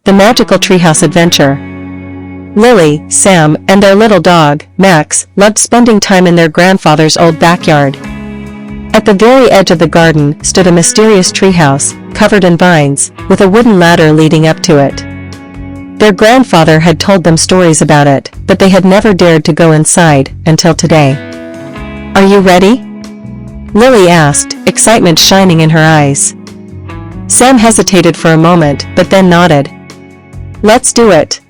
The Magical Treehouse Adventure. Lily, Sam, and their little dog, Max, loved spending time in their grandfather's old backyard. At the very edge of the garden stood a mysterious treehouse, covered in vines, with a wooden ladder leading up to it. Their grandfather had told them stories about it, but they had never dared to go inside, until today. "Are you ready?" Lily asked, excitement shining in her eyes. Sam hesitated for a moment, but then nodded. "Let's do it."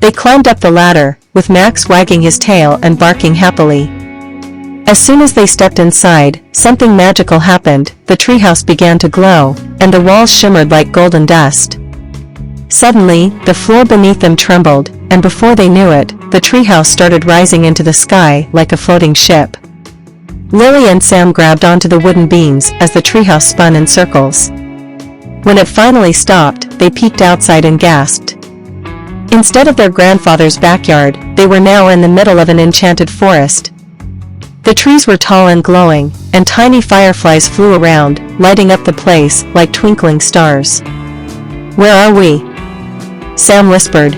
They climbed up the ladder, with Max wagging his tail and barking happily. As soon as they stepped inside, something magical happened. The treehouse began to glow, and the walls shimmered like golden dust. Suddenly, the floor beneath them trembled, and before they knew it, the treehouse started rising into the sky like a floating ship. Lily and Sam grabbed onto the wooden beams as the treehouse spun in circles. When it finally stopped, they peeked outside and gasped. Instead of their grandfather's backyard, they were now in the middle of an enchanted forest. The trees were tall and glowing, and tiny fireflies flew around, lighting up the place like twinkling stars. "Where are we?" Sam whispered.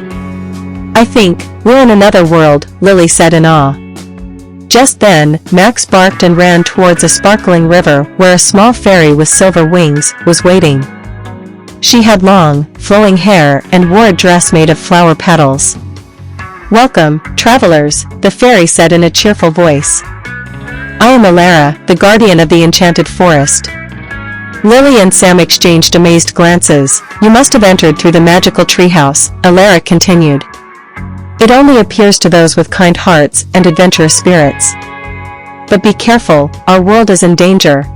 "I think we're in another world," Lily said in awe. Just then, Max barked and ran towards a sparkling river where a small fairy with silver wings was waiting. She had long, flowing hair and wore a dress made of flower petals. "Welcome, travelers," the fairy said in a cheerful voice. "I am Alara, the guardian of the enchanted forest." Lily and Sam exchanged amazed glances. "You must have entered through the magical treehouse," Alara continued. "It only appears to those with kind hearts and adventurous spirits. But be careful, our world is in danger."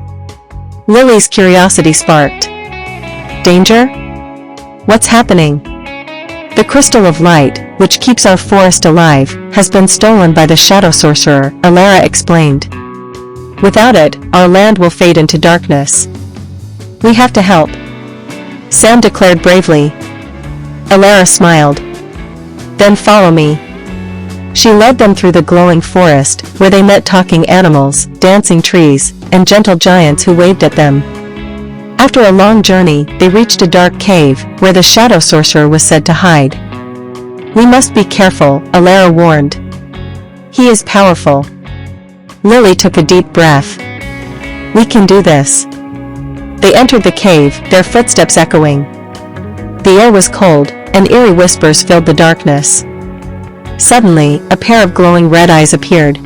Lily's curiosity sparked. "Danger? What's happening?" "The crystal of light, which keeps our forest alive, has been stolen by the shadow sorcerer," Alara explained. "Without it, our land will fade into darkness. We have to help," Sam declared bravely. Alara smiled. "Then follow me." She led them through the glowing forest, where they met talking animals, dancing trees, and gentle giants who waved at them. After a long journey, they reached a dark cave, where the shadow sorcerer was said to hide. "We must be careful," Alara warned. "He is powerful." Lily took a deep breath. "We can do this." They entered the cave, their footsteps echoing. The air was cold, and eerie whispers filled the darkness. Suddenly, a pair of glowing red eyes appeared.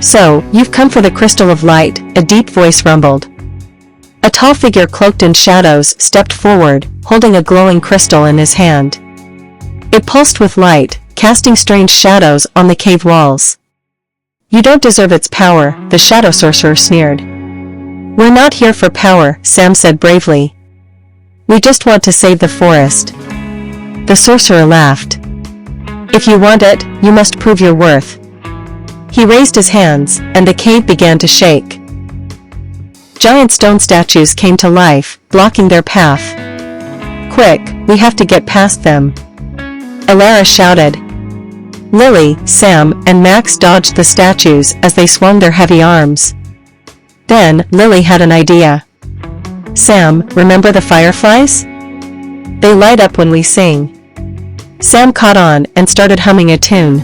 "So, you've come for the crystal of light," a deep voice rumbled. A tall figure cloaked in shadows stepped forward, holding a glowing crystal in his hand. It pulsed with light, casting strange shadows on the cave walls. "You don't deserve its power," the shadow sorcerer sneered. "We're not here for power," Sam said bravely. "We just want to save the forest." The sorcerer laughed. "If you want it, you must prove your worth." He raised his hands, and the cave began to shake. Giant stone statues came to life, blocking their path. "Quick, we have to get past them," Alara shouted. Lily, Sam, and Max dodged the statues as they swung their heavy arms. Then, Lily had an idea. "Sam, remember the fireflies? They light up when we sing." Sam caught on and started humming a tune.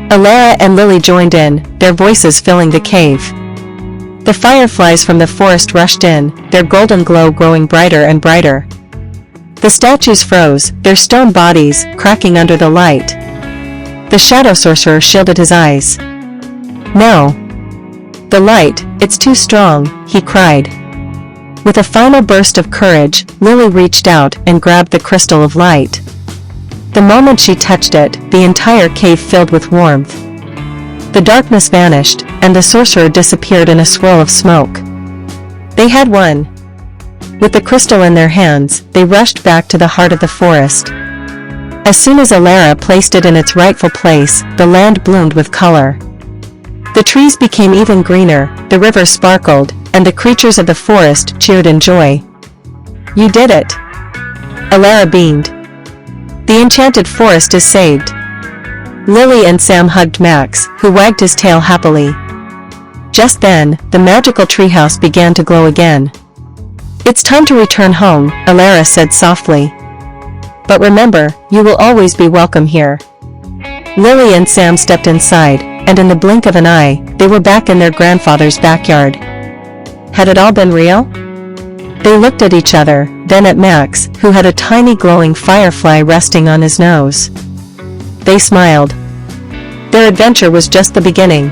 Alara and Lily joined in, their voices filling the cave. The fireflies from the forest rushed in, their golden glow growing brighter and brighter. The statues froze, their stone bodies cracking under the light. The shadow sorcerer shielded his eyes. "No. The light, it's too strong," he cried. With a final burst of courage, Lily reached out and grabbed the crystal of light. The moment she touched it, the entire cave filled with warmth. The darkness vanished, and the sorcerer disappeared in a swirl of smoke. They had won. With the crystal in their hands, they rushed back to the heart of the forest. As soon as Alara placed it in its rightful place, the land bloomed with color. The trees became even greener, the river sparkled, and the creatures of the forest cheered in joy. "You did it!" Alara beamed. "The enchanted forest is saved." Lily and Sam hugged Max, who wagged his tail happily. Just then, the magical treehouse began to glow again. "It's time to return home," Alara said softly. But remember, you will always be welcome here." Lily and Sam stepped inside, and in the blink of an eye, they were back in their grandfather's backyard. Had it all been real? They looked at each other, then at Max, who had a tiny glowing firefly resting on his nose. They smiled. Their adventure was just the beginning.